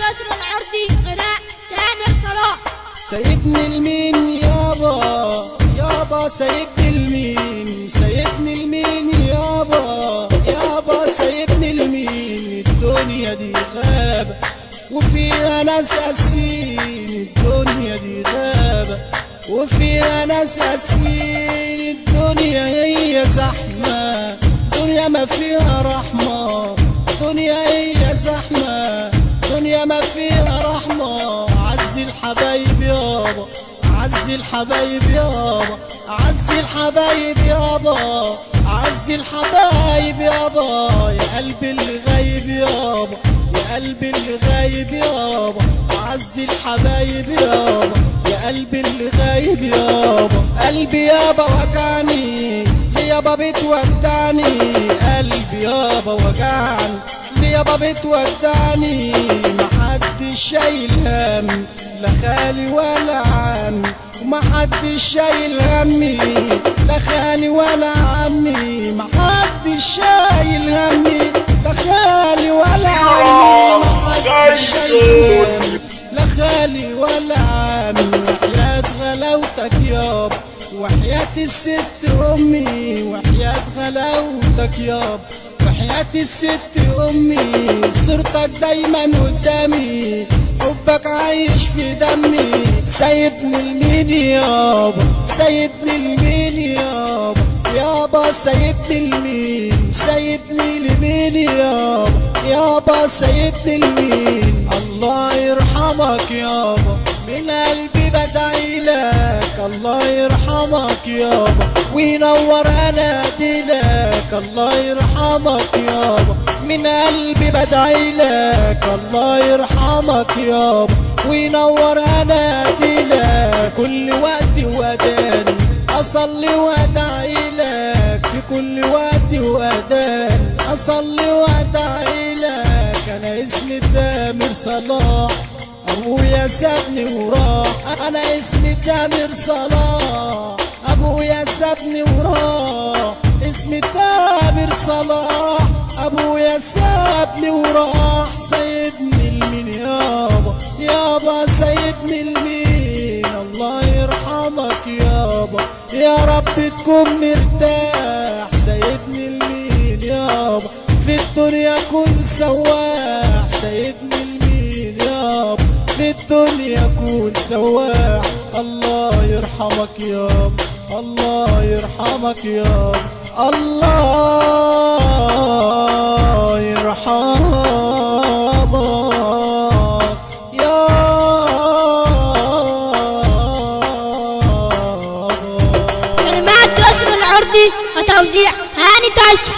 يسر العرضي غناء تامر صلاح. سيدني المين يابا يابا سيدني المين سيدني المين يابا يابا سيدني المين الدنيا دي غابة وفيها ناس قاسيين الدنيا دي غابة وفيها ناس قاسيين الدنيا هي زحمة دنيا ما فيها رحمة دنيا هي زحمة دنيا ما فيها رحمة عز الحبايب يابا عز الحبايب يابا عز الحبايب يابا عز الحبايب يابا يا قلبي اللي غايب يابا يا قلبي اللي غايب يابا عز الحبايب يابا يا قلبي اللي غايب يابا قلبي يابا وجعني يابا بتودعني قلبي يابا وجعني يابا بتودعني محدش شايل هم لا خالي ولا عمي ومحدش شايل همي لا خالي ولا عمي محدش شايل همي لا خالي ولا عمي محدش شايل همي لا خالي ولا عمي وحياة غلاوتك يابا وحياة الست أمي وحياة غلاوتك يابا وحياة الست أمي صورتك دايما قدامي حبك عايش في دمي سايبني لمين يابا سايبني لمين يابا يابا سايبني لمين سايبني لمين يابا يابا سايبني لمين الله يرحمك يابا من قلبي بدعيلك الله يرحمك يابا وينور اناديلك الله يرحمك يابا من قلبي بدعيلك الله يرحمك يابا وينور اناديلك كل وقت وأذان اصلي وادعيلك في كل وقت وأذان اصلي وادعيلك انا اسمي تامر صلاح ابويا سابني وراح انا اسمي تامر صلاح ابويا سابني وراح اسمي تامر صلاح ابويا سابني وراح سيبني لمين يابا يابا سيبني لمين الله يرحمك يابا يا رب تكون مرتاح سيبني لمين يابا في الدنيا كن سواح سيبني لمين يابا في الدنيا كون سواح الله يرحمك يابا الله يرحمك يابا الله يرحمك كلمات يسر العرضي وتوزيع هاني تايسون.